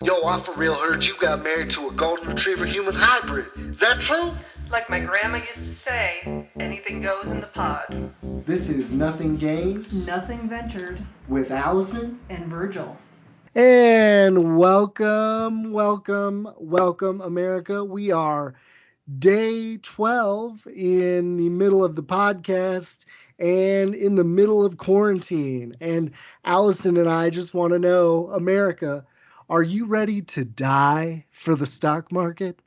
Yo, I for real heard you got married to a golden retriever human hybrid. Is that true? Like my grandma used to say, anything goes in the pod. This is Nothing Gained Nothing ventured. with Allison. And Virgil. And welcome, America. We are day 12 in the middle of the podcast and in the middle of quarantine. And Allison and I just want to know, America, are you ready to die for the stock market?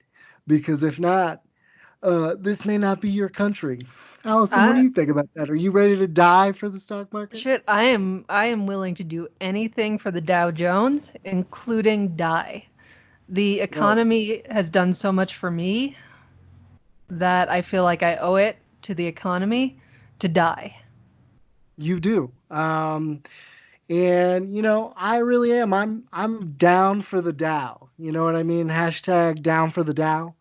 Because if not, this may not be your country. Allison, what do you think about that? Are you ready to die for the stock market? Shit, I am willing to do anything for the Dow Jones, including die. The economy has done so much for me that I feel like I owe it to the economy to die. You do. And you know, I really am. I'm down for the Dow. You know what I mean? Hashtag down for the Dow.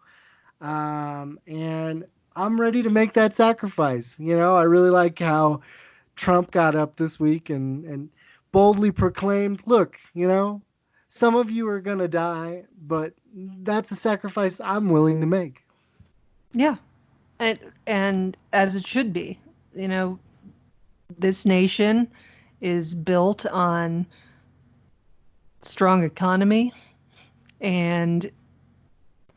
And I'm ready to make that sacrifice. You know, I really like how Trump got up this week and boldly proclaimed, look, you know, some of you are going to die, but that's a sacrifice I'm willing to make. Yeah. And as it should be. You know, this nation is built on strong economy, and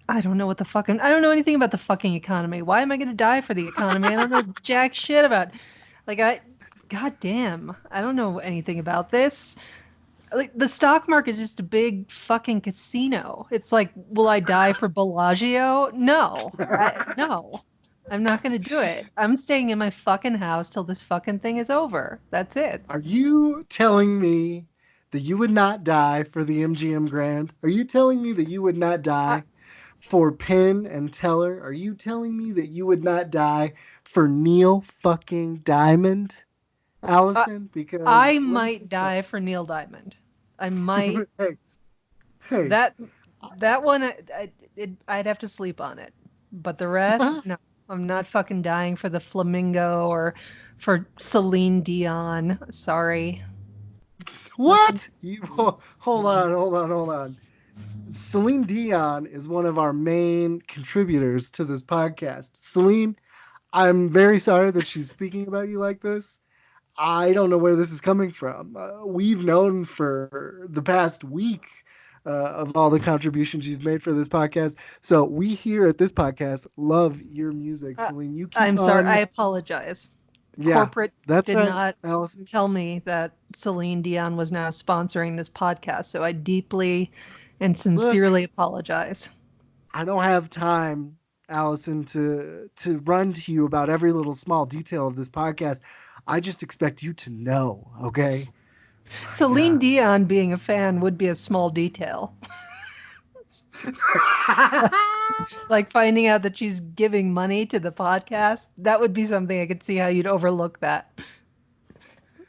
I don't know anything about the fucking economy. Why am I going to die for the economy? I don't know jack shit about. God damn, I don't know anything about this. Like, the stock market is just a big fucking casino. It's like, will I die for Bellagio? No, no. I'm not going to do it. I'm staying in my fucking house till this fucking thing is over. That's it. Are you telling me that you would not die for the MGM Grand? Are you telling me that you would not die for Penn and Teller? Are you telling me that you would not die for Neil fucking Diamond, Allison? Because I might die for Neil Diamond. I might. hey. That one, I'd have to sleep on it. But the rest, no. I'm not fucking dying for the Flamingo or for Celine Dion. Sorry. What? Hold on. Celine Dion is one of our main contributors to this podcast. Celine, I'm very sorry that she's speaking about you like this. I don't know where this is coming from. We've known for the past week of all the contributions you've made for this podcast. So we here at this podcast love your music, Celine. You keep I'm sorry. I apologize. Yeah, Corporate that's did right, not Allison. tell me that Celine Dion was now sponsoring this podcast, so I deeply and sincerely apologize. I don't have time, Allison, to run to you about every little small detail of this podcast. I just expect you to know, okay? Celine Dion being a fan would be a small detail. Like finding out that she's giving money to the podcast, that would be something I could see how you'd overlook that.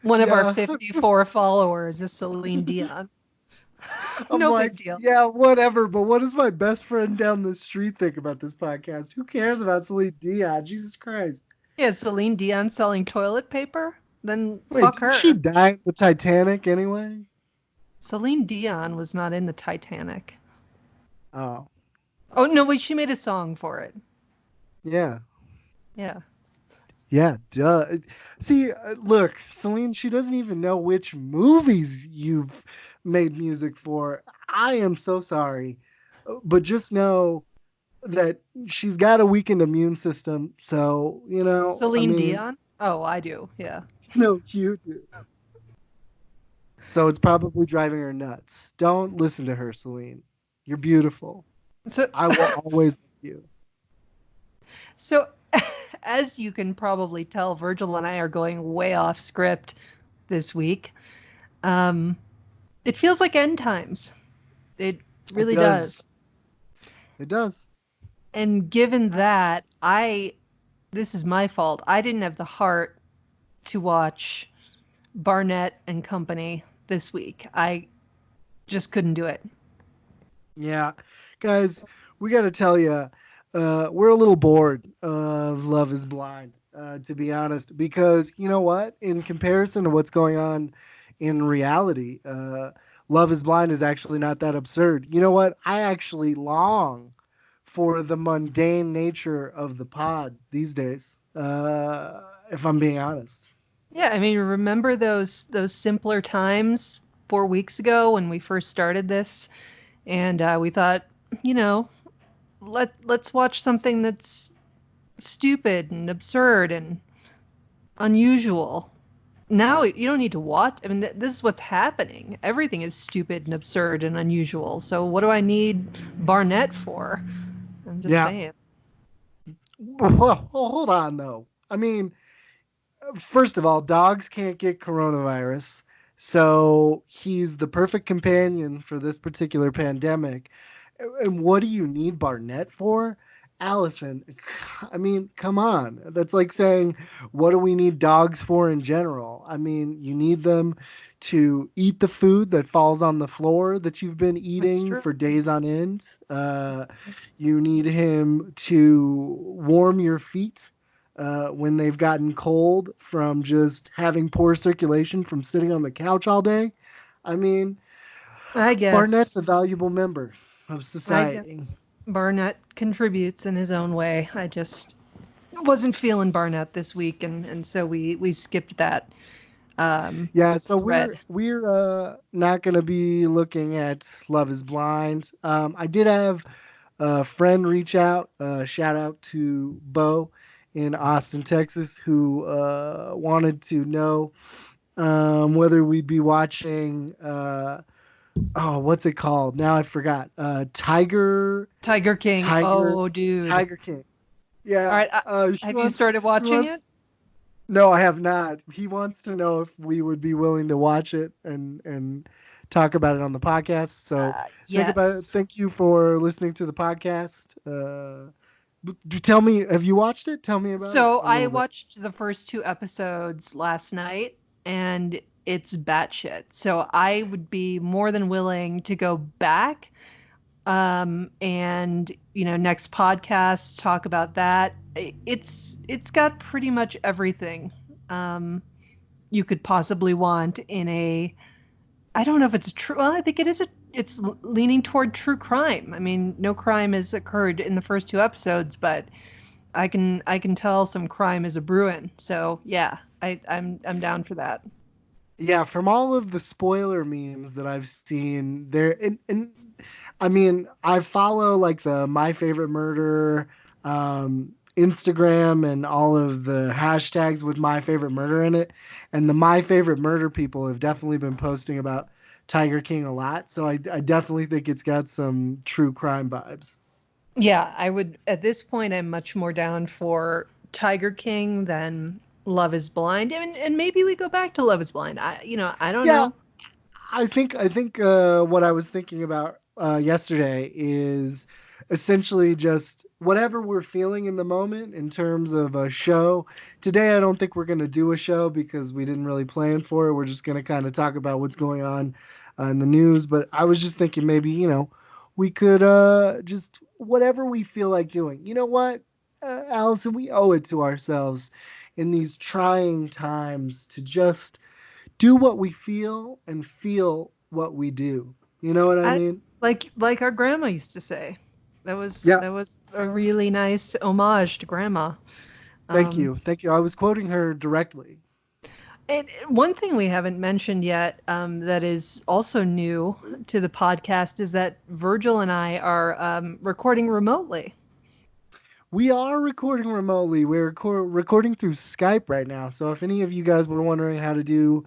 One of our 54 followers is Celine Dion. No big deal. Yeah, whatever, but what does my best friend down the street think about this podcast? Who cares about Celine Dion? Jesus Christ. Yeah, Celine Dion selling toilet paper? Then fuck her. Did she die in the Titanic anyway? Celine Dion was not in the Titanic. Oh. Oh, no, wait, she made a song for it. Yeah. Yeah. Yeah, duh. See, look, Celine, she doesn't even know which movies you've made music for. I am so sorry. But just know that she's got a weakened immune system. So, you know. Celine Dion? Oh, I do. Yeah. No, you do. So it's probably driving her nuts. Don't listen to her, Celine. You're beautiful. So I will always love you. So, as you can probably tell, Virgil and I are going way off script this week. It feels like end times. It really does. It does. And given that, this is my fault. I didn't have the heart to watch Barnett and Company this week. I just couldn't do it. Yeah. Guys, we got to tell you, we're a little bored of Love is Blind, to be honest, because you know what? In comparison to what's going on in reality, Love is Blind is actually not that absurd. You know what? I actually long for the mundane nature of the pod these days. If I'm being honest. Yeah, I mean, remember those simpler times 4 weeks ago when we first started this, and we thought, you know, let's watch something that's stupid and absurd and unusual. Now you don't need to watch. I mean, this is what's happening. Everything is stupid and absurd and unusual. So what do I need Barnett for? I'm just Yeah. saying. Well, hold on though. I mean, first of all, dogs can't get coronavirus, so he's the perfect companion for this particular pandemic. And what do you need Barnett for? Allison, I mean, come on. That's like saying, what do we need dogs for in general? I mean, you need them to eat the food that falls on the floor that you've been That's eating true. for days on end. You need him to warm your feet when they've gotten cold from just having poor circulation from sitting on the couch all day. I mean, I guess. Barnett's a valuable member of I society. guess Barnett contributes in his own way. I just wasn't feeling Barnett this week, and so we skipped that Yeah, so thread. we're not going to be looking at Love Is Blind. I did have a friend reach out. Shout out to Bo in Austin, Texas, who wanted to know whether we'd be watching. Oh, what's it called? Now I forgot. Tiger King. Tiger, Oh, dude. Tiger King. All Yeah. right. Have you started She watching it? wants. No, I have not. He wants to know if we would be willing to watch it and talk about it on the podcast. So think about it. Yes. Thank you for listening to the podcast. Tell me, have you watched it? Tell me about it So a I little bit. watched the first two episodes last night, and it's batshit. So I would be more than willing to go back, and next podcast talk about that. It's got pretty much everything you could possibly want in a. I don't know if it's true. Well, I think it is. It's leaning toward true crime. I mean, no crime has occurred in the first two episodes, but I can tell some crime is a brewing. So yeah, I'm down for that. Yeah, from all of the spoiler memes that I've seen, and I mean, I follow like the My Favorite Murder Instagram and all of the hashtags with My Favorite Murder in it, and the My Favorite Murder people have definitely been posting about Tiger King a lot. So I definitely think it's got some true crime vibes. Yeah, I would at this point I'm much more down for Tiger King than Love is Blind. And maybe we go back to Love is Blind. I don't Yeah, know. I think what I was thinking about yesterday is essentially just whatever we're feeling in the moment in terms of a show. Today, I don't think we're going to do a show because we didn't really plan for it. We're just going to kind of talk about what's going on in the news. But I was just thinking maybe, we could just whatever we feel like doing. You know what, Allison, we owe it to ourselves in these trying times to just do what we feel and feel what we do. You know what I I mean? like our grandma used to say. That was Yeah. that was a really nice homage to grandma. Thank Um, you. Thank you. I was quoting her directly. And one thing we haven't mentioned yet, that is also new to the podcast, is that Virgil and I are recording remotely. We are recording remotely. We're recording through Skype right now. So if any of you guys were wondering how to do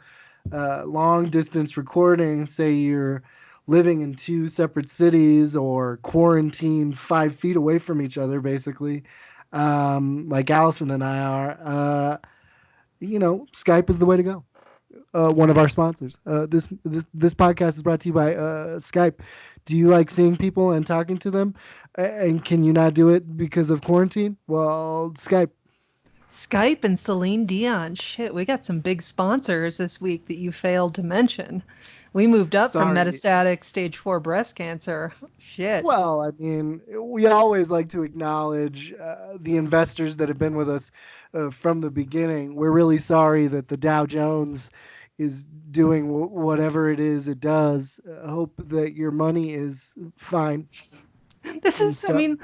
long distance recording, say you're living in two separate cities or quarantined 5 feet away from each other, basically, like Allison and I are, Skype is the way to go. One of our sponsors. This podcast is brought to you by Skype. Do you like seeing people and talking to them? And can you not do it because of quarantine? Well, Skype. Skype and Celine Dion. Shit, we got some big sponsors this week that you failed to mention. We moved up from Sorry. metastatic stage 4 breast cancer. Shit. Well, I mean, we always like to acknowledge the investors that have been with us from the beginning. We're really sorry that the Dow Jones is doing whatever it is it does. Hope that your money is fine This and is, I stuff. mean,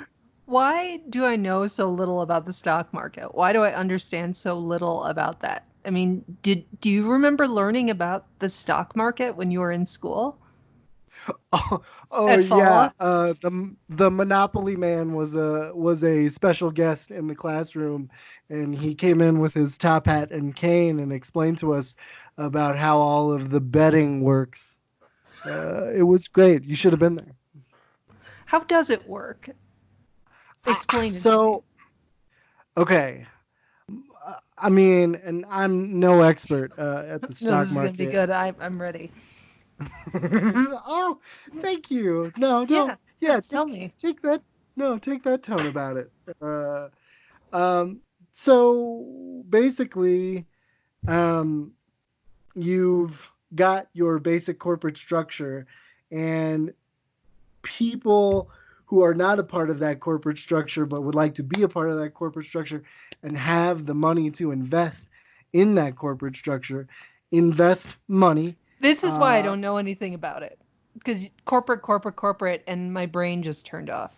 why do I know so little about the stock market? Why do I understand so little about that? I mean, do you remember learning about the stock market when you were in school Oh, oh at yeah. fall? The Monopoly man was a special guest in the classroom, and he came in with his top hat and cane and explained to us about how all of the betting works. It was great. You should have been there. How does it work? Explain it to me. So okay, I mean, and I'm no expert at the No, stock this is gonna be market. good. I'm ready. Oh, thank you. No, no, Yeah, yeah, tell me. take that. No, take that tone about it. Um, so basically, um, you've got your basic corporate structure, and people who are not a part of that corporate structure but would like to be a part of that corporate structure and have the money to invest in that corporate structure invest money. This is why I Uh, don't know anything about it. Because corporate, and my brain just turned off.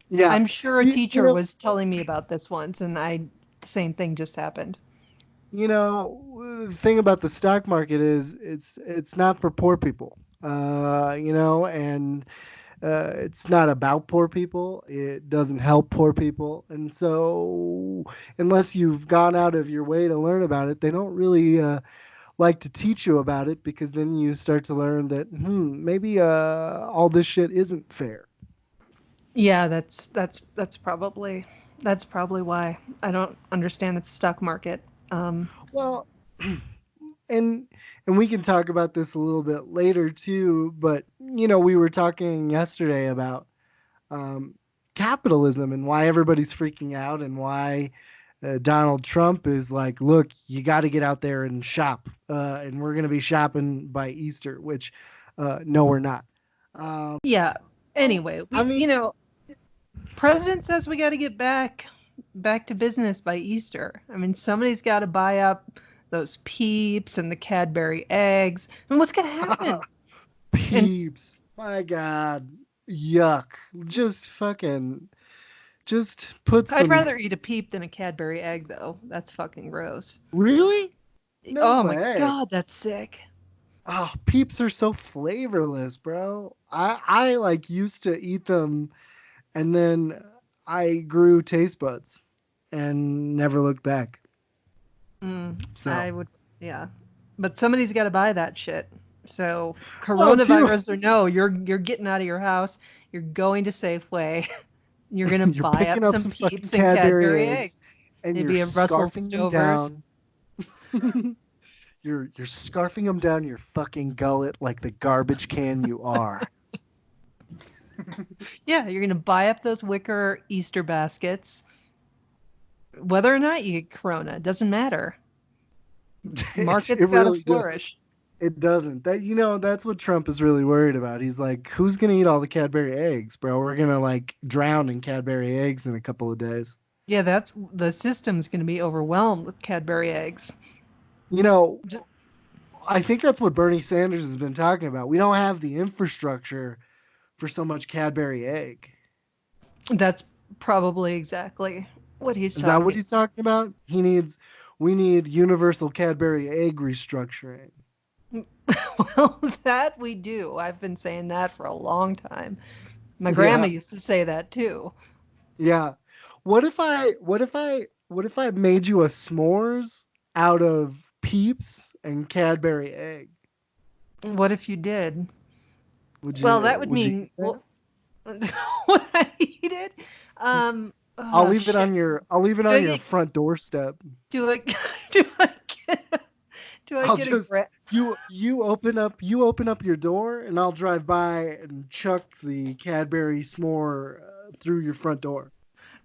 yeah, I'm sure a you teacher know, was telling me about this once, and the same thing just happened. the thing about the stock market is it's not for poor people. And it's not about poor people. It doesn't help poor people, and so unless you've gone out of your way to learn about it, they don't really like to teach you about it because then you start to learn that maybe all this shit isn't fair. Yeah, that's probably why I don't understand the stock market. Um, Well, and we can talk about this a little bit later too. But we were talking yesterday about um, capitalism and why everybody's freaking out and why Donald Trump is like, look, you got to get out there and shop, and we're going to be shopping by Easter, which no, we're not. Um, yeah. well, Anyway, I we mean, president says we got to get back to business by Easter. I mean, somebody's got to buy up those Peeps and the Cadbury eggs. And what's gonna happen? And Peeps, my God, yuck! Just fucking, just put I'd some. rather eat a Peep than a Cadbury egg, though. That's fucking gross. Really? No Oh my way. god, that's sick. Oh, Peeps are so flavorless, bro. I like used to eat them, and then I grew taste buds and never looked back. So, I would, yeah. But somebody's got to buy that shit. So, well, too, coronavirus or no, you're getting out of your house. You're going to Safeway. You're gonna you're buy picking up up some some fucking Peeps and Cadbury Cadbury eggs, eggs. and you're Maybe a Russell scarfing them Stover's. down. You're scarfing them down your fucking gullet like the garbage can you are. Yeah, you're gonna buy up those wicker Easter baskets. Whether or not you get Corona, it doesn't matter. Market's It got to really does. flourish. It doesn't. That's what Trump is really worried about. He's like, who's gonna eat all the Cadbury eggs, bro? We're gonna like drown in Cadbury eggs in a couple of days. Yeah, that's the system's gonna be overwhelmed with Cadbury eggs. You know, Ju- I think that's what Bernie Sanders has been talking about. We don't have the infrastructure for so much Cadbury egg. That's probably exactly what he's Is that what talking. he's talking about? We need universal Cadbury egg restructuring. Well, that we do. I've been saying that for a long time. My grandma Yeah, used to say that too. yeah. What if I made you a s'mores out of Peeps and Cadbury egg? What if you did? Well, that would Would you mean eat that? well, would I eat it? Oh shit. I'll leave it Do on I your get front doorstep. do I do I get do I I'll get a just you open up your door and I'll drive by and chuck the Cadbury s'more through your front door.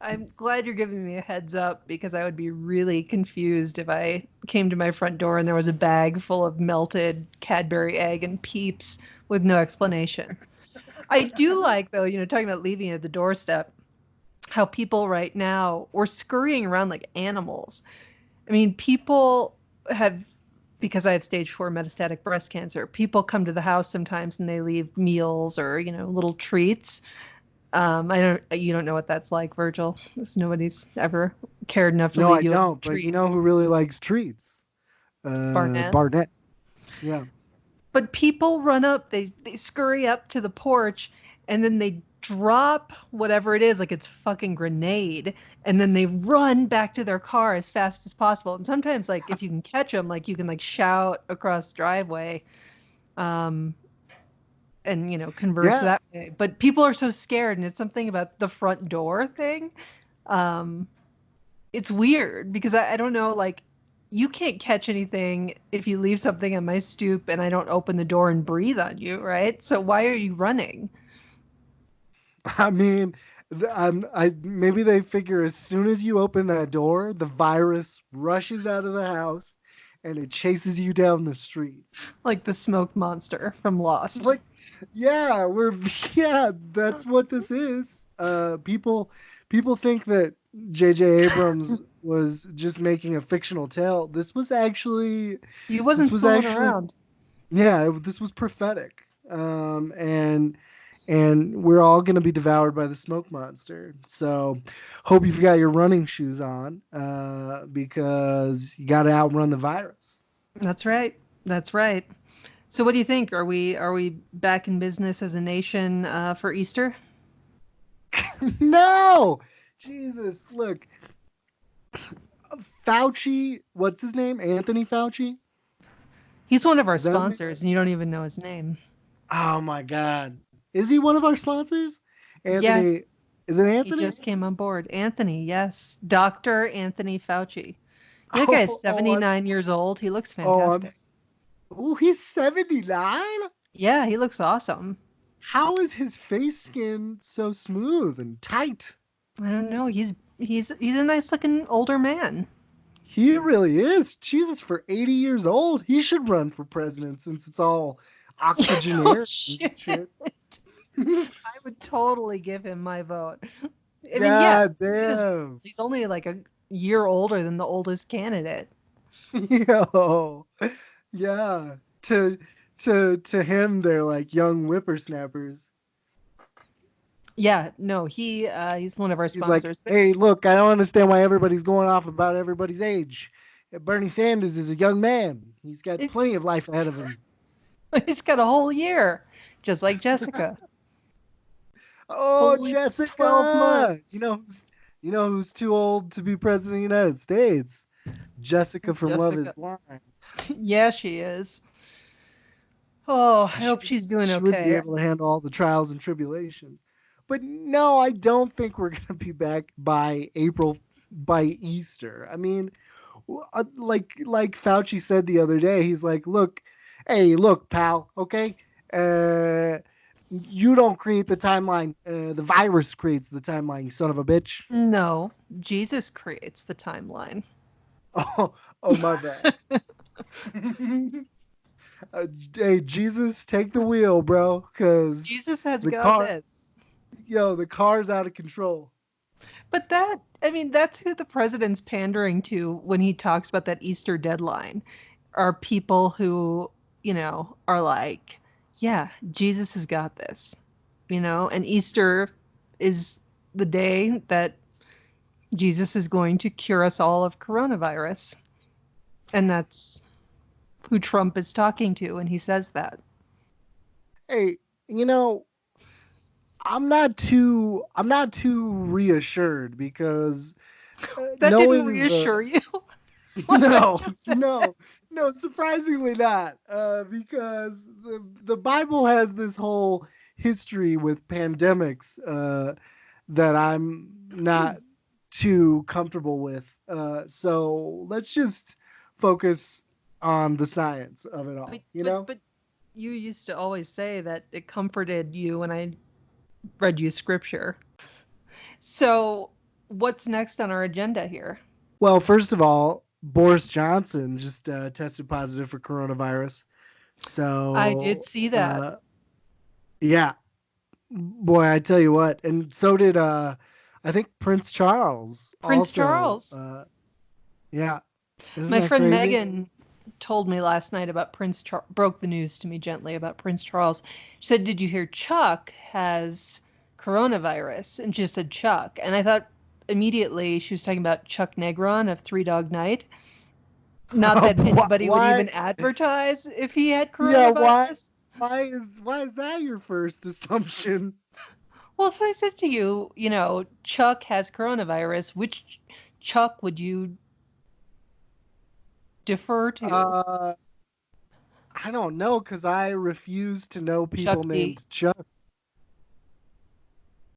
I'm glad you're giving me a heads up because I would be really confused if I came to my front door and there was a bag full of melted Cadbury egg and Peeps with no explanation. I do like, though, talking about leaving it at the doorstep, how people right now we're scurrying around like animals. I mean, people have because I have stage 4 metastatic breast cancer. People come to the house sometimes and they leave meals or, little treats. You don't know what that's like, Virgil. Nobody's ever cared enough to No, I leave you a don't. But treat. you know who really likes treats? Barnett. Barnett. Yeah. But people run up, they scurry up to the porch, and then they drop whatever it is, like it's fucking grenade, and then they run back to their car as fast as possible. And sometimes, like, if you can catch them, like, you can, like, shout across the driveway, and, converse Yeah. that way. But people are so scared, and it's something about the front door thing. It's weird, because I don't know, like, you can't catch anything if you leave something on my stoop and I don't open the door and breathe on you, right? So why are you running? I mean, maybe they figure as soon as you open that door, the virus rushes out of the house and it chases you down the street. Like the smoke monster from Lost. Like, yeah, that's what this is. People think that J.J. Abrams was just making a fictional tale. This was actually He wasn't fooling around. Yeah, this was prophetic. And we're all going to be devoured by the smoke monster. So hope you've got your running shoes on, because you got to outrun the virus. That's right. So what do you think? Are we back in business as a nation for Easter? No! Jesus, look. Fauci, what's his name? Anthony Fauci? He's one of our sponsors, and you don't even know his name. Oh my God. Is he one of our sponsors? Anthony, yeah, is it Anthony? He just came on board. Anthony, yes. Dr. Anthony Fauci. That guy is 79 years old. He looks fantastic. Oh, he's 79? Yeah, he looks awesome. How is his face skin so smooth and tight? I don't know. He's a nice looking older man. He really is. Jesus, for 80 years old, he should run for president since it's all octogenarian shit. I would totally give him my vote. I mean, God damn. He's only like a year older than the oldest candidate. Yo. Yeah. To him, they're like young whippersnappers. Yeah, no, he's one of our sponsors. He's like, hey, look, I don't understand why everybody's going off about everybody's age. Bernie Sanders is a young man. He's got plenty of life ahead of him. He's got a whole year, just like Jessica. Oh, Holy Jessica! 12 months. You know who's too old to be president of the United States? Jessica from Love Is Blind. Yeah, she is. Oh, I hope she's doing okay. She would be able to handle all the trials and tribulations. But no, I don't think we're going to be back by Easter. I mean, like Fauci said the other day, he's like, look, pal, okay? You don't create the timeline. The virus creates the timeline, you son of a bitch. No, Jesus creates the timeline. Oh my bad. Hey, Jesus, take the wheel, bro, because Jesus has got this. Yo, the car's out of control. But that's who the president's pandering to when he talks about that Easter deadline, are people who, are like, yeah, Jesus has got this, and Easter is the day that Jesus is going to cure us all of coronavirus. And that's who Trump is talking to when he says that. Hey, I'm not too reassured because that didn't reassure you. No, surprisingly not. Because the Bible has this whole history with pandemics that I'm not too comfortable with. So let's just focus on the science of it all. But you used to always say that it comforted you when I read you scripture. So what's next on our agenda here? Well, first of all, Boris Johnson just tested positive for coronavirus. So I did see that. Yeah. Boy, I tell you what. And so did I think Prince Charles. Charles. Yeah. My friend Megan told me last night about broke the news to me gently about Prince Charles. She said, "Did you hear Chuck has coronavirus?" And she just said Chuck. And I thought immediately she was talking about Chuck Negron of Three Dog Night. Not that anybody would even advertise if he had coronavirus. Yeah, why is that your first assumption? Well, if I said to you, Chuck has coronavirus, which Chuck would you defer to? I don't know, because I refuse to know people Chuck named D. Chuck.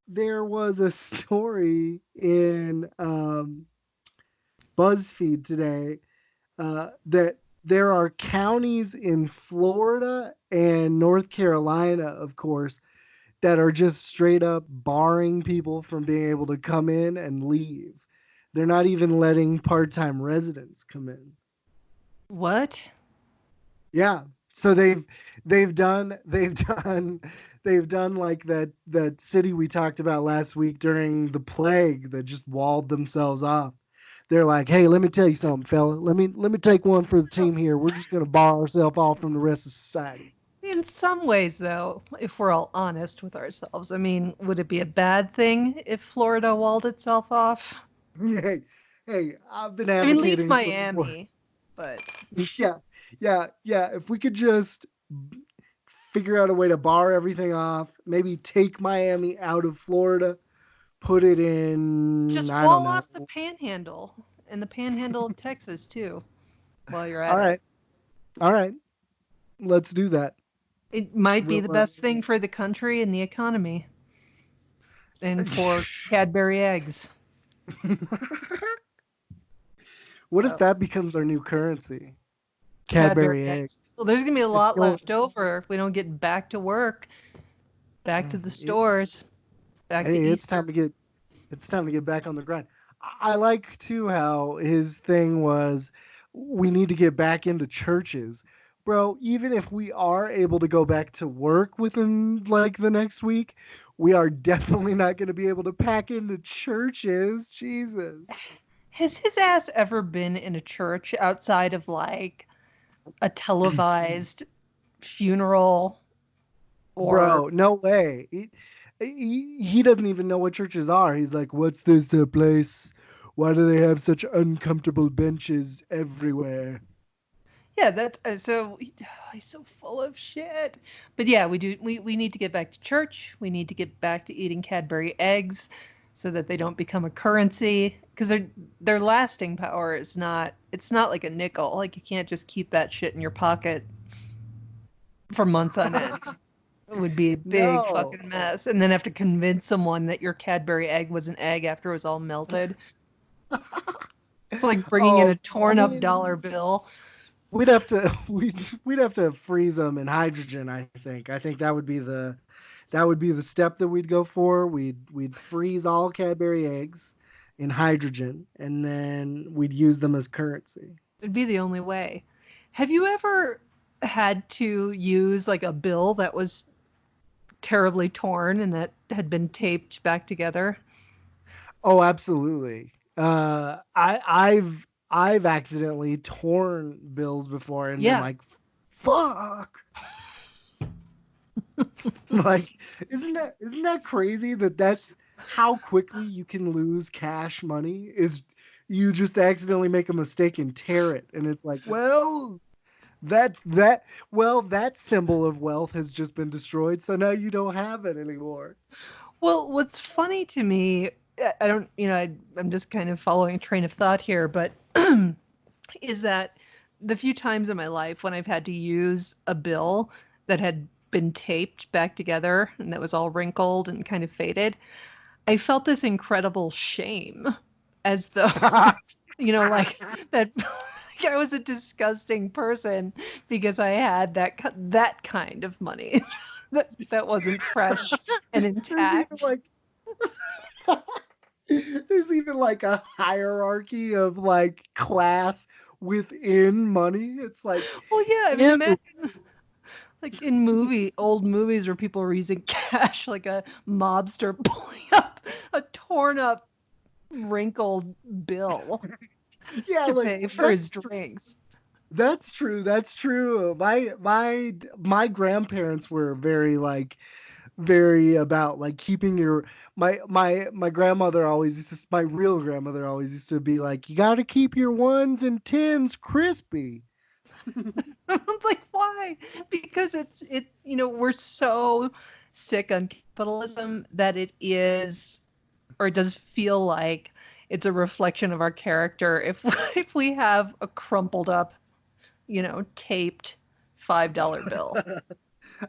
There was a story in BuzzFeed today that there are counties in Florida and North Carolina, of course, that are just straight up barring people from being able to come in and leave. They're not even letting part-time residents come in. What? Yeah. So they've done like that city we talked about last week during the plague that just walled themselves off. They're like, "Hey, let me tell you something, fella. Let me take one for the team here. We're just gonna bar ourselves off from the rest of society." In some ways, though, if we're all honest with ourselves, I mean, would it be a bad thing if Florida walled itself off? Hey, I've been I mean, leave advocating Miami, but yeah. If we could just figure out a way to bar everything off, maybe take Miami out of Florida, put it in. just I wall don't know. off the Panhandle and the Panhandle of Texas too, while you're at All right, it. all right. Let's do that. It might be the We'll, best thing for the country and the economy, and for Cadbury Eggs. What if that becomes our new currency? Cadbury Cadbury Eggs. Well, there's gonna be a lot going- left over if we don't get back to work, back to the stores, back to Hey, Easter. it's time to get back on the grind. I like too how his thing was, we need to get back into churches. Bro, even if we are able to go back to work within like the next week, we are definitely not going to be able to pack into churches. Jesus. Has his ass ever been in a church outside of like a televised funeral? Or Bro, no way. He doesn't even know what churches are. He's like, "What's this place? Why do they have such uncomfortable benches everywhere?" yeah, that's so he's so full of shit. But yeah, we need to get back to church. We need to get back to eating Cadbury eggs so that they don't become a currency, because their lasting power is not, it's not like a nickel. Like, you can't just keep that shit in your pocket for months on end. It would be a big fucking mess, and then have to convince someone that your Cadbury egg was an egg after it was all melted. It's like bringing in a torn up dollar bill. We'd have to freeze them in hydrogen. I think that would be the step that we'd go for. We'd freeze all Cadbury eggs in hydrogen, and then we'd use them as currency. It'd be the only way. Have you ever had to use like a bill that was terribly torn and that had been taped back together? Oh, absolutely. I've accidentally torn bills before and been like, "Fuck." Like, isn't that crazy that's how quickly you can lose cash money? Is you just accidentally make a mistake and tear it, and it's like, well, that symbol of wealth has just been destroyed, so now you don't have it anymore. Well, what's funny to me, I don't, I'm just kind of following a train of thought here, but is that the few times in my life when I've had to use a bill that had been taped back together and that was all wrinkled and kind of faded, I felt this incredible shame, as though, like that I was a disgusting person because I had that kind of money that wasn't fresh and intact. There's even like a hierarchy of like class within money. It's like, well, yeah, I mean, imagine like in old movies where people were using cash, like a mobster pulling up a torn up, wrinkled bill to pay for his drinks. That's true. That's true. My grandparents were very about like keeping your my grandmother always used to my real grandmother always used to be like, you got to keep your ones and tens crispy. I'm like, why? Because we're so sick on capitalism that it is, or it does feel like it's a reflection of our character if we have a crumpled up, taped $5 bill.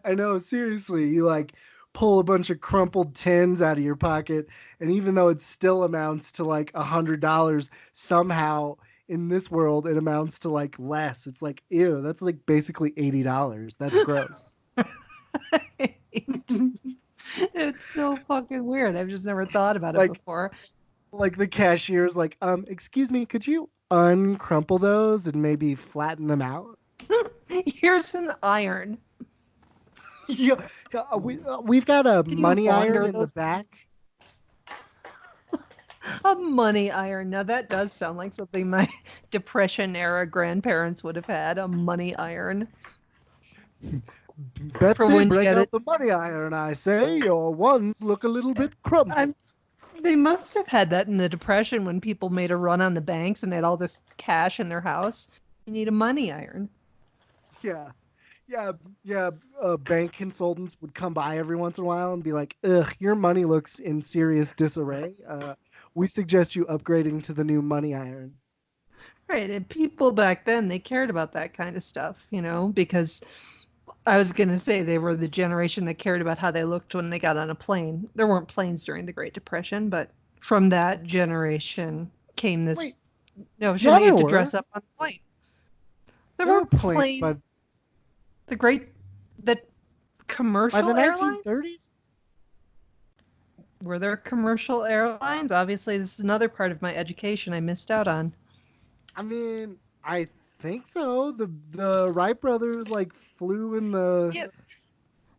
I know, seriously, you like pull a bunch of crumpled tens out of your pocket, and even though it still amounts to like $100, somehow in this world it amounts to like less. It's like, ew, that's like basically $80. That's gross. It's so fucking weird. I've just never thought about it Like before. like the cashier's like, excuse me, could you uncrumple those and maybe flatten them out? Here's an iron. Yeah, we've got a Can you money iron launder in the those? back. A money iron. Now that does sound like something my Depression era grandparents would have had. A money iron. For Betsy, when you bring get out it. the money iron, I say. Your ones look a little bit crumpled. They must have had that in the Depression when people made a run on the banks and they had all this cash in their house. You need a money iron. Yeah, yeah, yeah. Bank consultants would come by every once in a while and be like, "Ugh, your money looks in serious disarray. We suggest you upgrading to the new money iron." Right. And people back then, they cared about that kind of stuff, because I was going to say they were the generation that cared about how they looked when they got on a plane. There weren't planes during the Great Depression, but from that generation came this Wait, notion yeah, that you there have to were. dress up on a plane. There There were were planes planes, the by the commercial airlines? 1930s. Were there commercial airlines? Obviously, this is another part of my education I missed out on. I mean, I think so. The Wright brothers like flew in the. Yeah,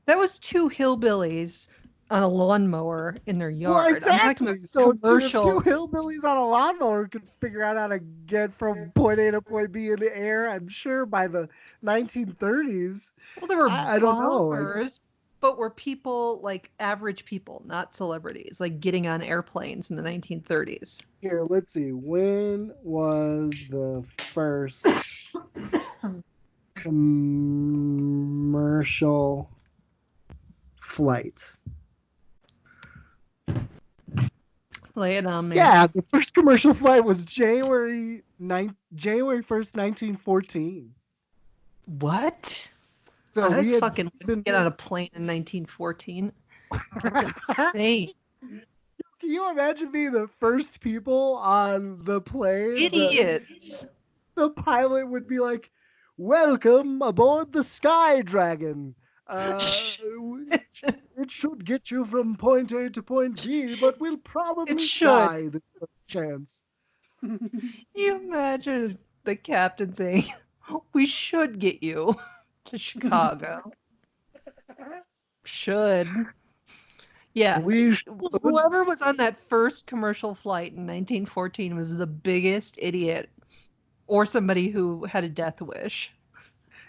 that was two hillbillies on a lawnmower in their Well, yard. I'm talking about exactly. So if two commercial. hillbillies on a lawnmower could figure out how to get from point A to point B in the air, I'm sure by the 1930s, Well, there were I don't know. I guess bombers, but were people like average people, not celebrities, like getting on airplanes in the 1930s. here, let's see. When was the first commercial flight? Lay it on me. Yeah, the first commercial flight was January 1st, 1914. What? So I we had fucking been wouldn't get on a plane in 1914. Fucking insane. Can you imagine being the first people on the plane? Idiots. The pilot would be like, "Welcome aboard the Sky Dragon. It should get you from point A to point B, but we'll It probably should. die this first chance." Can you imagine the captain saying, "We should get you to Chicago"? Should. Yeah. We should. Whoever was on that first commercial flight in 1914 was the biggest idiot, or somebody who had a death wish.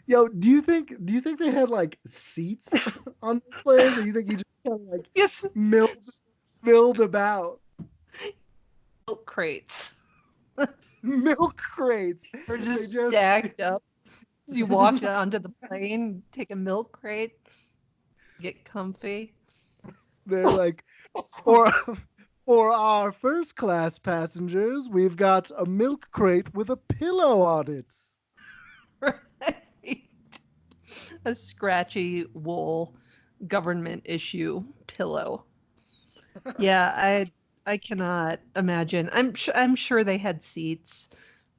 Yo, do you think they had like seats on the plane? Or you think you just kind of like Yes, milled about milk crates. milk crates? Or They just just stacked up. As you walk onto the plane, take a milk crate, get comfy. they're like, for our first class passengers, we've got a milk crate with a pillow on it. Right. A scratchy wool government issue pillow. Yeah, I cannot imagine. I'm sure they had seats,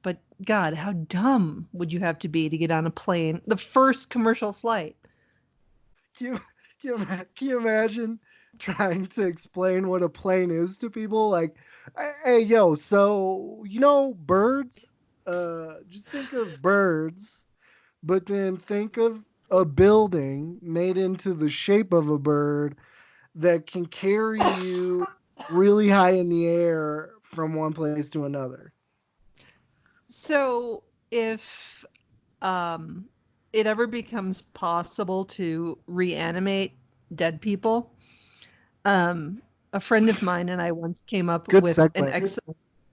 but God, how dumb would you have to be to get on a plane? The first commercial flight. Can you imagine trying to explain what a plane is to people? Like, hey, yo, so birds? Just think of birds, but then think of a building made into the shape of a bird that can carry you really high in the air from one place to another. So if it ever becomes possible to reanimate dead people, a friend of mine and I once came up Good with segue.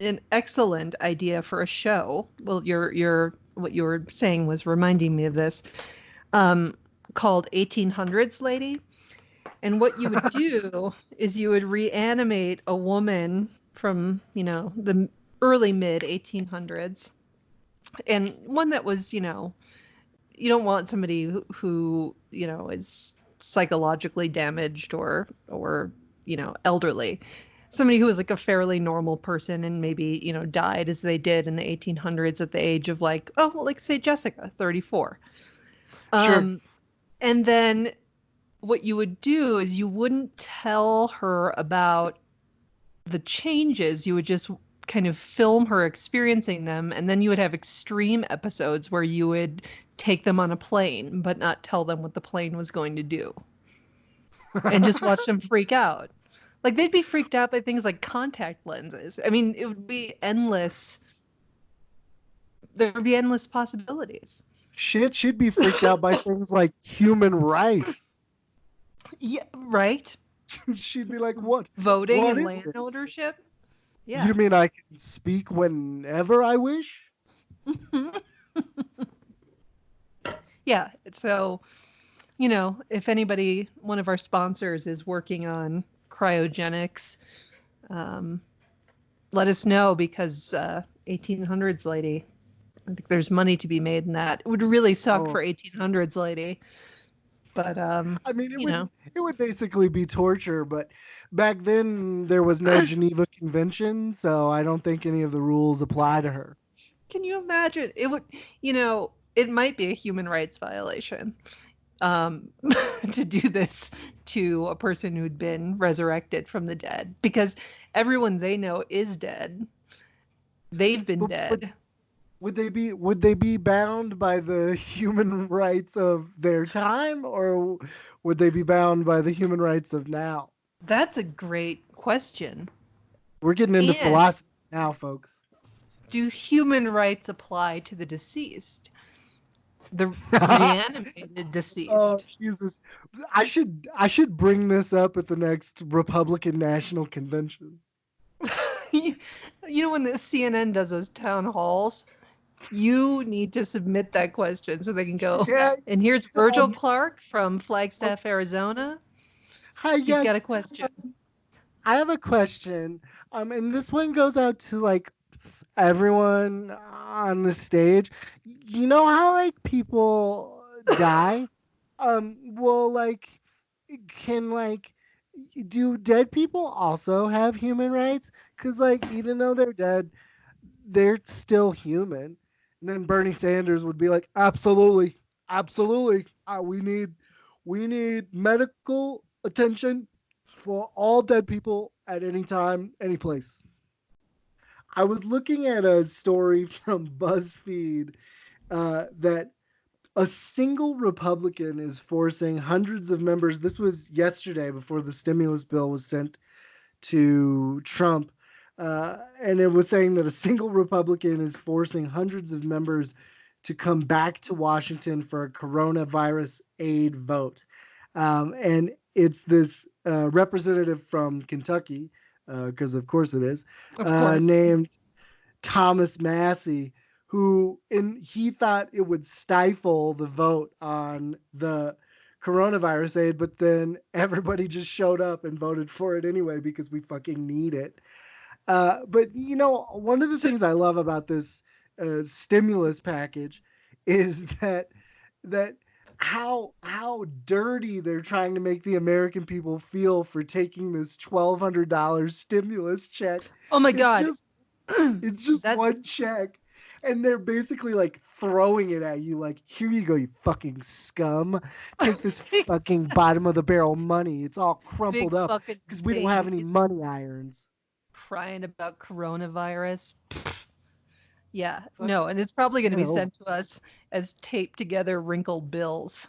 an excellent idea for a show. Well, your what you were saying was reminding me of this, called 1800s Lady. And what you would do is you would reanimate a woman from, the early mid 1800s, and one that was, you don't want somebody who is psychologically damaged or elderly. Somebody who was like a fairly normal person and maybe died as they did in the 1800s at the age of like, oh well, like say Jessica, 34. Sure. And then what you would do is you wouldn't tell her about the changes. You would just kind of film her experiencing them, and then you would have extreme episodes where you would take them on a plane but not tell them what the plane was going to do, and just watch them freak out. Like, they'd be freaked out by things like contact lenses. I mean, it would be endless. There would be endless possibilities. Shit should be freaked out by things like human rights. Yeah, right? She'd be like, what? Voting What and is land this? ownership. Yeah. You mean I can speak whenever I wish? Yeah. So, if anybody, one of our sponsors is working on cryogenics, let us know, because 1800s Lady, I think there's money to be made in that. It would really suck for 1800s Lady. But I mean, it would basically be torture, but back then there was no Geneva Convention, so I don't think any of the rules apply to her. Can you imagine? It would, it might be a human rights violation, to do this to a person who'd been resurrected from the dead, because everyone they know is dead. They've been dead. Would they be bound by the human rights of their time, or would they be bound by the human rights of now? That's a great question. We're getting into philosophy now, folks. Do human rights apply to the deceased? The reanimated deceased. Oh, Jesus. I should bring this up at the next Republican National Convention. When the CNN does those town halls, you need to submit that question so they can go. Yeah. And here's Virgil Clark from Flagstaff, Arizona. Hi, He's got a question. I have a question. And this one goes out to like everyone on the stage. You know how like people die? Well, like, do dead people also have human rights? Because like, even though they're dead, they're still human. And then Bernie Sanders would be like, absolutely. We need medical attention for all dead people at any time, any place. I was looking at a story from BuzzFeed that a single Republican is forcing hundreds of members. This was yesterday before the stimulus bill was sent to Trump. And it was saying that a single Republican is forcing hundreds of members to come back to Washington for a coronavirus aid vote. And it's this representative from Kentucky, because of course it is, named Thomas Massey, he thought it would stifle the vote on the coronavirus aid, but then everybody just showed up and voted for it anyway because we fucking need it. But one of the things I love about this stimulus package is that how dirty they're trying to make the American people feel for taking this $1,200 stimulus check. Oh my God. It's just one check. And they're basically like throwing it at you like, here you go, you fucking scum. Take this fucking bottom of the barrel money. It's all crumpled up because we don't have any money irons. Crying about coronavirus. Yeah, no, and it's probably going to be sent to us as taped together wrinkled bills.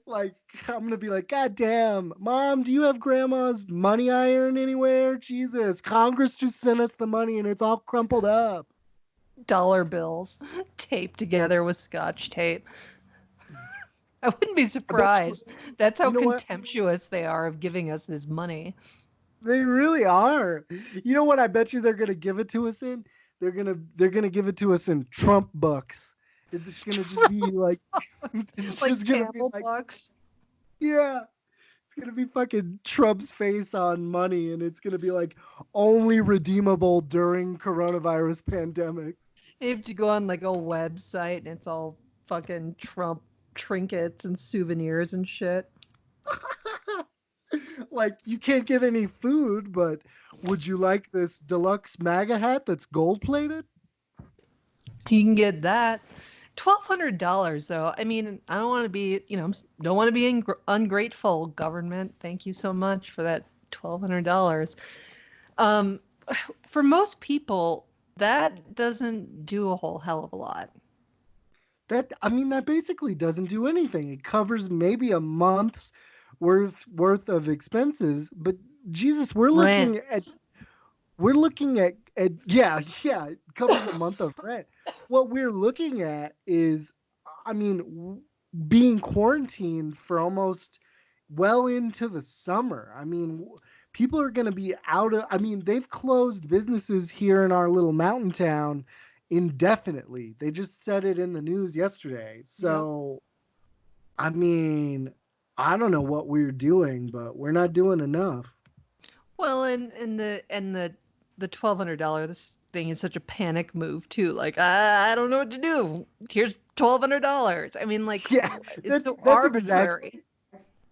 Like, I'm going to be like, God damn, Mom, do you have Grandma's money iron anywhere? Jesus, Congress just sent us the money and it's all crumpled up. dollar bills taped together with Scotch tape. I wouldn't be surprised. That's how you know what? contemptuous they are of giving us this money. They really are. You know what? I bet you they're gonna give it to us in. They're gonna give it to us in Trump bucks. It's gonna just be like it's Like just gonna be camel like bucks. yeah. It's gonna be fucking Trump's face on money, and it's gonna be like only redeemable during coronavirus pandemic. You have to go on like a website and it's all fucking Trump trinkets and souvenirs and shit. Like you can't get any food, but would you like this deluxe MAGA hat that's gold plated? You can get that. $1,200 though. I mean, I don't want to be, don't want to be ungrateful, government. Thank you so much for that $1,200. Um, for most people, that doesn't do a whole hell of a lot. That basically doesn't do anything. It covers maybe a month's worth of expenses, but Jesus, Rent. we're looking at yeah, it covers a month of rent. What we're looking at is, being quarantined for almost well into the summer. People are going to be out of, they've closed businesses here in our little mountain town indefinitely. They just said it in the news yesterday. So, I don't know what we're doing, but we're not doing enough. Well, and the $1,200 this thing is such a panic move too. Like I don't know what to do. Here's $1,200. I mean, like it's so arbitrary.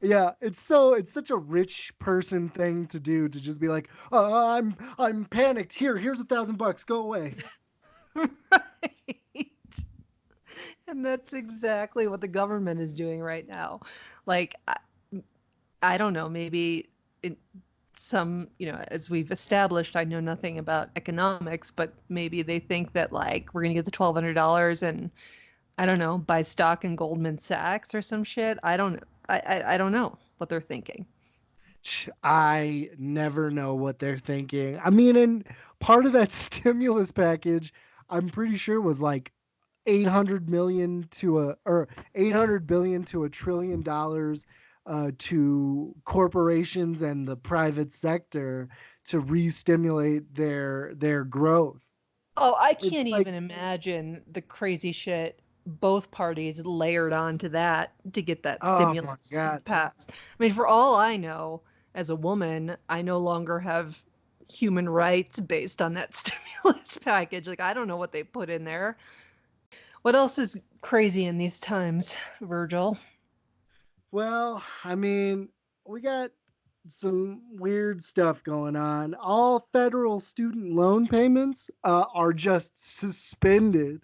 Yeah, it's such a rich person thing to do, to just be like, I'm panicked. Here's $1,000. Go away. Right. And that's exactly what the government is doing right now. Like I don't know, maybe some, as we've established, I know nothing about economics, but maybe they think that like we're gonna get the $1,200 and I don't know, buy stock in Goldman Sachs or some shit. I don't know. I don't know what they're thinking. I never know what they're thinking. And part of that stimulus package, I'm pretty sure was like 800 million or 800 billion to $1 trillion to corporations and the private sector to re-stimulate their growth. Oh, I can't even imagine the crazy shit both parties layered onto that to get that stimulus passed. I mean, for all I know, as a woman, I no longer have human rights based on that stimulus package. Like, I don't know what they put in there. What else is crazy in these times, Virgil? Well, we got some weird stuff going on. All federal student loan payments are just suspended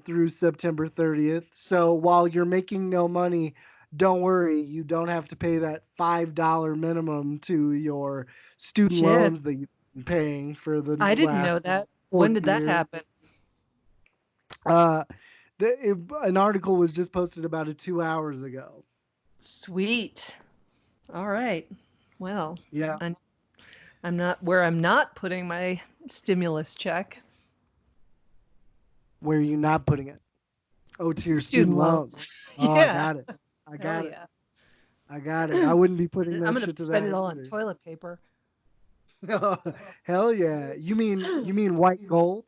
through September 30th. So while you're making no money, don't worry, you don't have to pay that $5 minimum to your student loans that you've been paying for the I didn't know that. When did that happen? An article was just posted about it 2 hours ago. Sweet. All right. Well, yeah. I'm not putting my stimulus check. Where are you not putting it? Oh, to your student loans. Oh, yeah. I got it. I got it. I wouldn't be putting that shit to that. I'm gonna spend it all on toilet paper. Hell yeah! You mean white gold?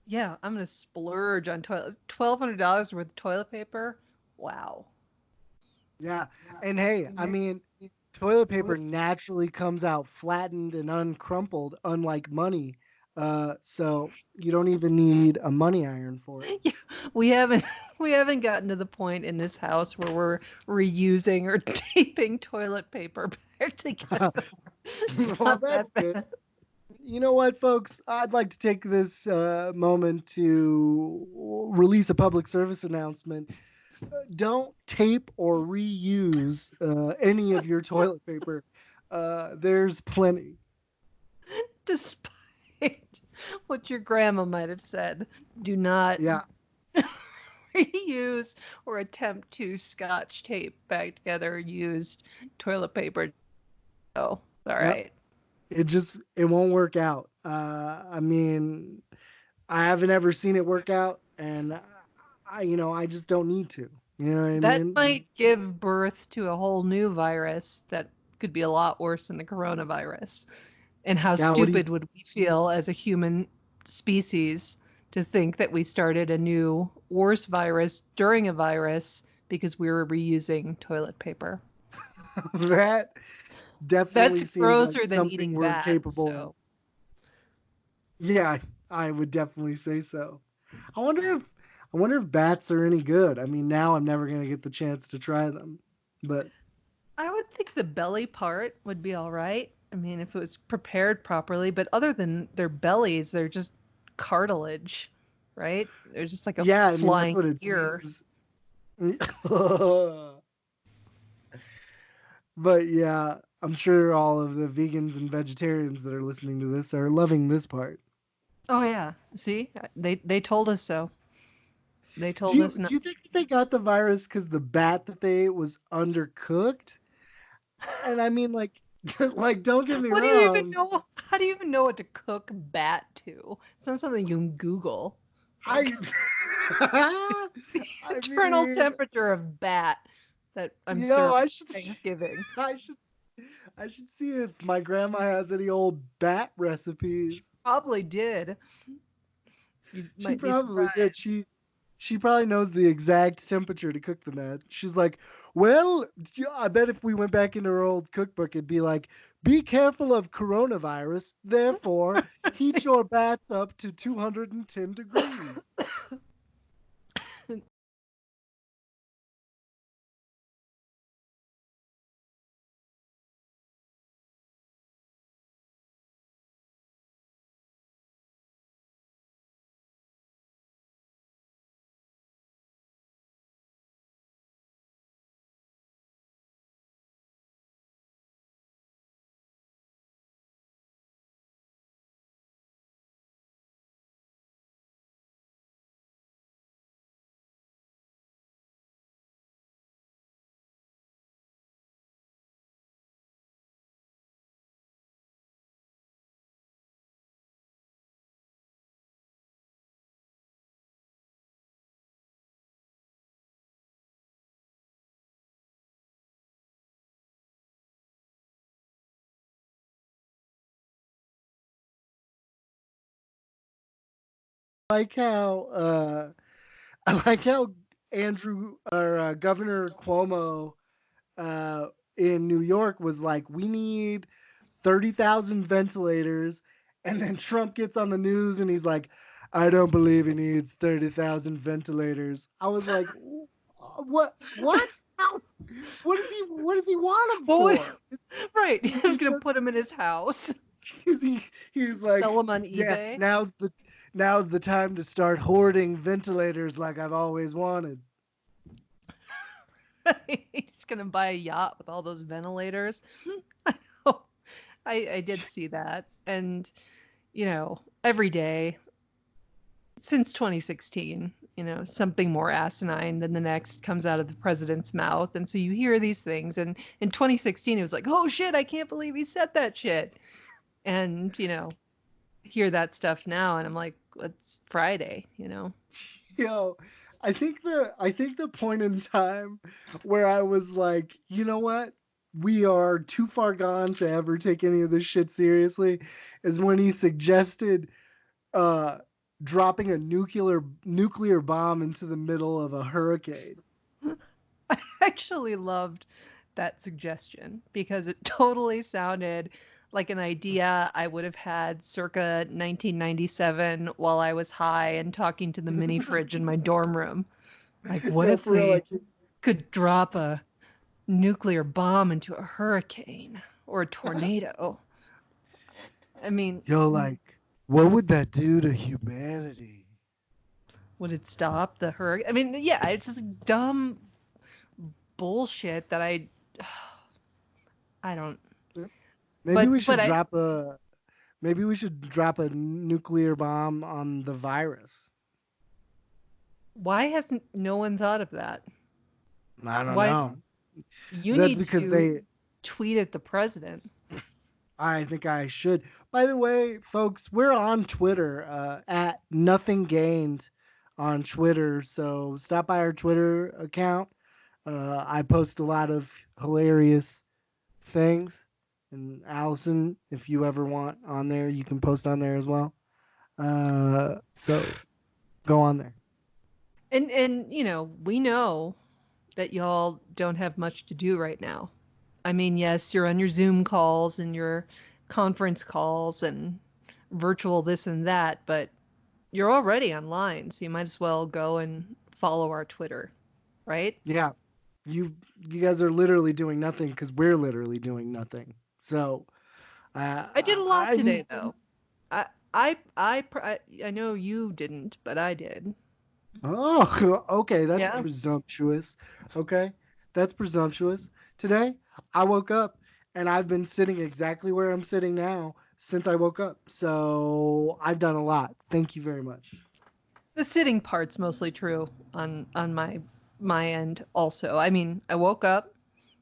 Yeah, I'm gonna splurge on toilet. $1,200 worth of toilet paper. Wow. Yeah, and hey, toilet paper naturally comes out flattened and uncrumpled, unlike money. So you don't even need a money iron for it. Yeah, we haven't gotten to the point in this house where we're reusing or taping toilet paper back together. Well, that's good. You know what, folks? I'd like to take this moment to release a public service announcement. Don't tape or reuse any of your toilet paper. There's plenty. Despite what your grandma might have said, do not reuse or attempt to Scotch tape back together used toilet paper. Oh, all right. It won't work out. I haven't ever seen it work out, and I just don't need to. You know what I That mean? might give birth to a whole new virus that could be a lot worse than the coronavirus. And how Yeah, what do you? stupid would we feel as a human species to think that we started a new worse virus during a virus because we were reusing toilet paper? That definitely That's seems like grosser than something eating we're bats, capable of. so Yeah, I would definitely say so. I wonder if I wonder if bats are any good. I mean, now I'm never gonna get the chance to try them, but I would think the belly part would be all right. I mean, if it was prepared properly, but other than their bellies, they're just cartilage, right? They're just like a yeah, I mean that's flying what it ear. seems. But yeah, I'm sure all of the vegans and vegetarians that are listening to this are loving this part. Oh yeah. See? They told us so. They Do told you us do not. you think that they got the virus because the bat that they ate was undercooked? And I mean, like, like, don't get me What do you even wrong. know? How do you even know what to cook bat to? It's not something you can Google. Like I, the I internal mean, temperature of bat that I'm I serving should, for Thanksgiving. I should, I should see if my grandma has any old bat recipes. Probably did. You She might be probably did. surprised. She probably knows the exact temperature to cook them at. She's like, well, I bet if we went back into her old cookbook, it'd be like, be careful of coronavirus. Therefore, heat your bats up to 210 degrees. Like how I like how Andrew or Governor Cuomo uh, in New York was like, we need 30,000 ventilators. And then Trump gets on the news and he's like, I don't believe he needs 30,000 ventilators. I was like, what? What? How? What does he want them Well, for? right. Is I'm he gonna just, put him in his house, is he's like, sell him on yes, eBay. now's the time to start hoarding ventilators like I've always wanted. He's gonna buy a yacht with all those ventilators. I know. I did see that, and every day since 2016, something more asinine than the next comes out of the president's mouth. And so you hear these things. And in 2016, it was like, oh shit, I can't believe he said that shit. And, hear that stuff now. And I'm like, it's Friday. Yo, I think the point in time where I was like, you know what? We are too far gone to ever take any of this shit seriously is when he suggested uh dropping a nuclear bomb into the middle of a hurricane. I actually loved that suggestion because it totally sounded like an idea I would have had circa 1997 while I was high and talking to the mini fridge in my dorm room. Like, what Yo, if for real, we like could drop a nuclear bomb into a hurricane or a tornado? I mean, like what would that do to humanity? would it stop the hurricane? I mean, yeah, it's just dumb bullshit that I don't. Maybe we But should I drop a maybe we should drop a nuclear bomb on the virus. Why hasn't no one thought of that? I don't Why is know. you That's need because to they tweet at the president? I think I should. By the way, folks, we're on Twitter at Nothing Gained on Twitter. So stop by our Twitter account. I post a lot of hilarious things. And Allison, if you ever want on there, you can post on there as well. So go on there. And we know that y'all don't have much to do right now. I mean, yes, you're on your Zoom calls and your conference calls and virtual this and that, but you're already online, so you might as well go and follow our Twitter, right? Yeah, you guys are literally doing nothing because we're literally doing nothing. So I did a lot I today, though. I know you didn't, but I did. Oh, okay, that's Yeah. presumptuous. Okay, that's presumptuous. Today, I woke up and I've been sitting exactly where I'm sitting now since I woke up. So I've done a lot. Thank you very much. The sitting part's mostly true on my end also. I mean, I woke up,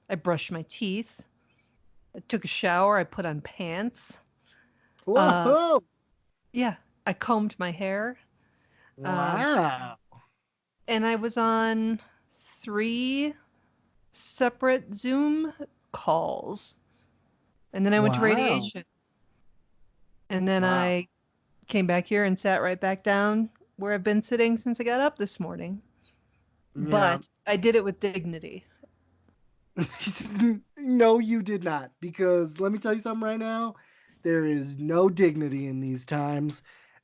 I brushed my teeth, I took a shower, I put on pants. Uh, Whoa! yeah, I combed my hair. Um, Wow! and I was on 3 separate Zoom calls. And then I went to Wow! radiation. And then Wow! I came back here and sat right back down where I've been sitting since I got up this morning. Yeah. But I did it with dignity. No, you did not. Because let me tell you something right now. There is no dignity in these times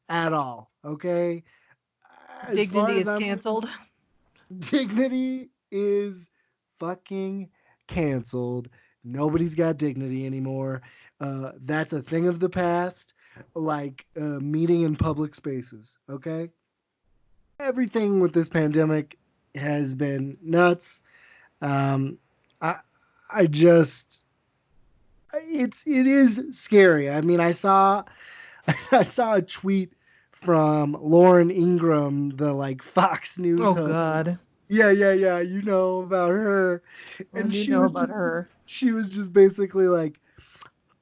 at all. Okay? As far Dignity as is I'm canceled. dignity is fucking canceled. Nobody's got dignity anymore. That's a thing of the past, like meeting in public spaces. Okay, everything with this pandemic has been nuts. Um, I, I just, it is scary. I mean, I saw, I saw a tweet from Lauren Ingram, the like Fox News Oh host. God. Yeah. You know about her, What and do you know about her? she was just basically like,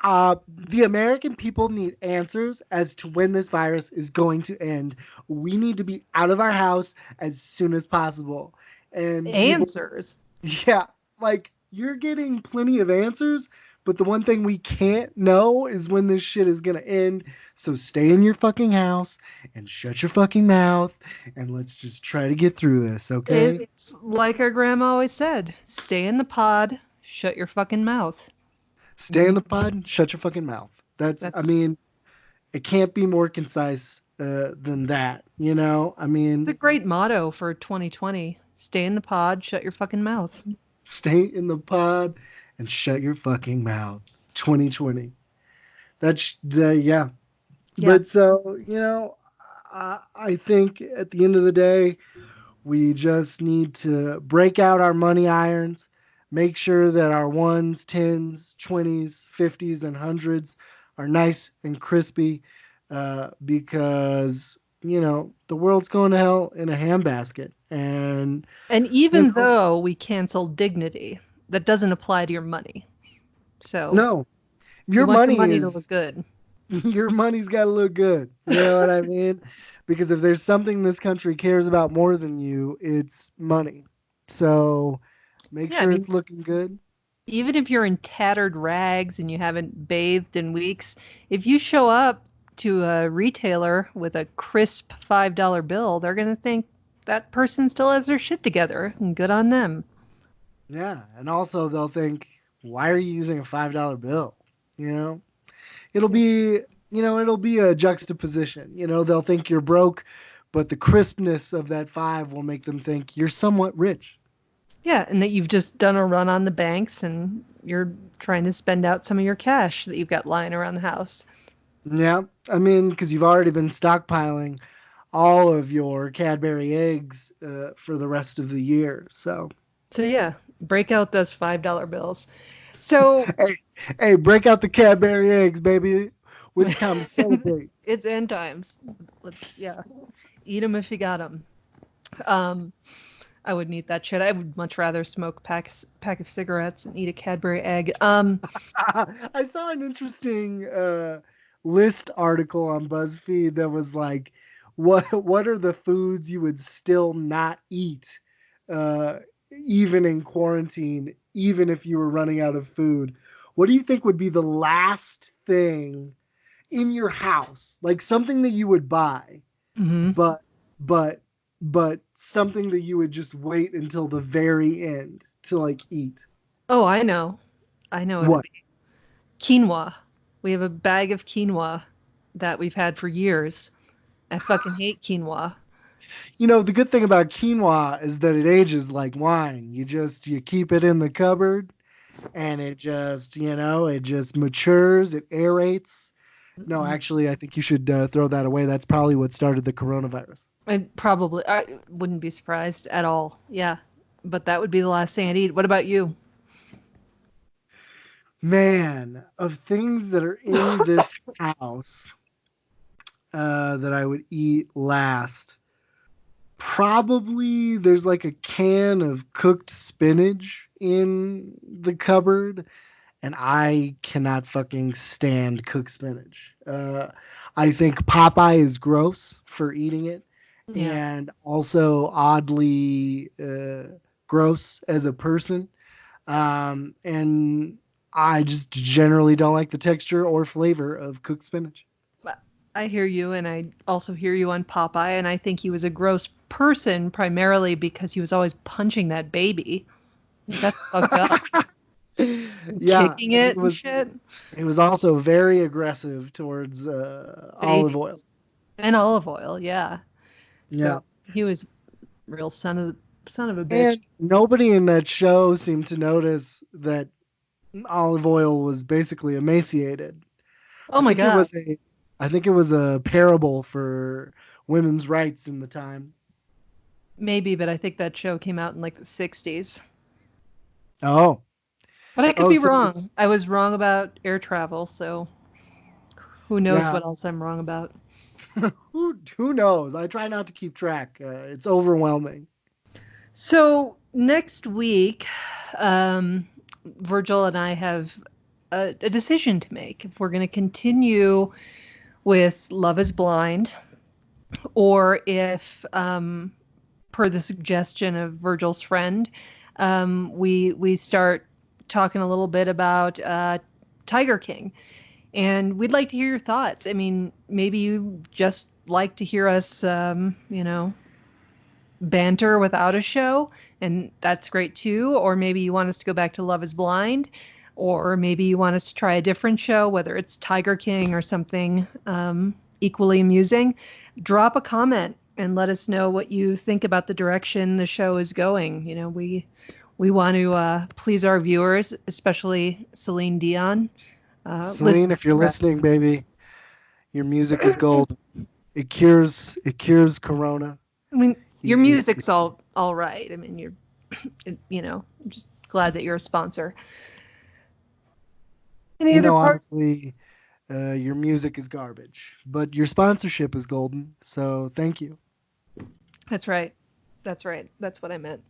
the American people need answers as to when this virus is going to end. We need to be out of our house as soon as possible. And people, Answers. yeah, like you're getting plenty of answers, but the one thing we can't know is when this shit is gonna end. So stay in your fucking house and shut your fucking mouth, and let's just try to get through this, okay? It's like our grandma always said, stay in the pod, shut your fucking mouth. Stay in the pod and shut your fucking mouth. I That's mean, it can't be more concise than that, you know? I it's a mean, great motto for 2020. Stay in the pod, shut your fucking mouth. stay in the pod and shut your fucking mouth. 2020. That's the, yeah. Yeah. But so, I think at the end of the day, we just need to break out our money irons, make sure that our ones, tens, 20s, 50s, and hundreds are nice and crispy because, the world's going to hell in a handbasket. And, And you even know, though we canceled dignity, that doesn't apply to your money. So no, you your want your money money to look is, good. your money's got to look good. You know what I mean? Because if there's something this country cares about more than you, it's money. So make Yeah, I sure mean, it's looking good. even if you're in tattered rags and you haven't bathed in weeks, if you show up to a retailer with a crisp $5 bill, they're going to think that person still has their shit together and good on them. Yeah, and also they'll think, why are you using a $5 bill? You know, it'll Yeah. be, it'll be a juxtaposition. They'll think you're broke, but the crispness of that five will make them think you're somewhat rich. Yeah, and that you've just done a run on the banks and you're trying to spend out some of your cash that you've got lying around the house. Yeah, I mean, because you've already been stockpiling all of your Cadbury eggs for the rest of the year. So, So yeah, break out those $5 bills. So hey, hey, break out the Cadbury eggs, baby. It's time to celebrate. it's end times. Let's eat them if you got them. Um, I wouldn't eat that shit. I would much rather smoke pack of cigarettes and eat a Cadbury egg. I saw an interesting list article on BuzzFeed that was like, what are the foods you would still not eat, uh, even in quarantine, even if you were running out of food? What do you think would be the last thing in your house, like something that you would buy, Mhm. but but but something that you would just wait until the very end to like eat? Oh, I know. I know it'd What? be quinoa. We have a bag of quinoa that we've had for years. I fucking hate quinoa. You know, the good thing about quinoa is that it ages like wine. You keep it in the cupboard and it just matures, it aerates. No, actually, I think you should throw that away. That's probably what started the coronavirus. I wouldn't be surprised at all. Yeah. But that would be the last thing I'd eat. What about you? Man, of things that are in this house that I would eat last, probably there's like a can of cooked spinach in the cupboard, and I cannot fucking stand cooked spinach. I think Popeye is gross for eating it, Yeah. and also oddly gross as a person. And I just generally don't like the texture or flavor of cooked spinach. I hear you, and I also hear you on Popeye, and I think he was a gross person primarily because he was always punching that baby. That's fucked up. Yeah, Kicking and it and shit. he was also very aggressive towards olive oil. Babies. And olive oil, yeah. Yeah. So he was real son of a bitch. And nobody in that show seemed to notice that olive oil was basically emaciated. Oh I my think it god. was a parable for women's rights in the time. Maybe, but I think that show came out in like the 60s. Oh. But I could Oh, be so wrong. I was wrong about air travel, so who knows yeah. what else I'm wrong about. Who knows? I try not to keep track. It's overwhelming. So next week, um, Virgil and I have a decision to make if we're going to continue with Love is Blind or if, per the suggestion of Virgil's friend, we start talking a little bit about Tiger King. And we'd like to hear your thoughts. I mean, maybe you just like to hear us, banter without a show, and that's great too. Or maybe you want us to go back to Love is Blind, or maybe you want us to try a different show, whether it's Tiger King or something equally amusing. Drop a comment and let us know what you think about the direction the show is going. You know, we want to please our viewers, especially Celine Dion. Celine, if you're listening, baby, your music is gold. It cures corona. I mean, your You- music's all right. I mean, I'm just glad that you're a sponsor. Any other part? honestly, your music is garbage, but your sponsorship is golden. So thank you. That's right. That's right. That's what I meant.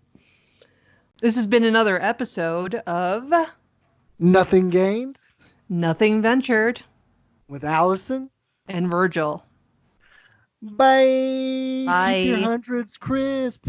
This has been another episode of Nothing gained Nothing Ventured with Allison. and Virgil. Bye. Keep your Bye. hundreds crisp.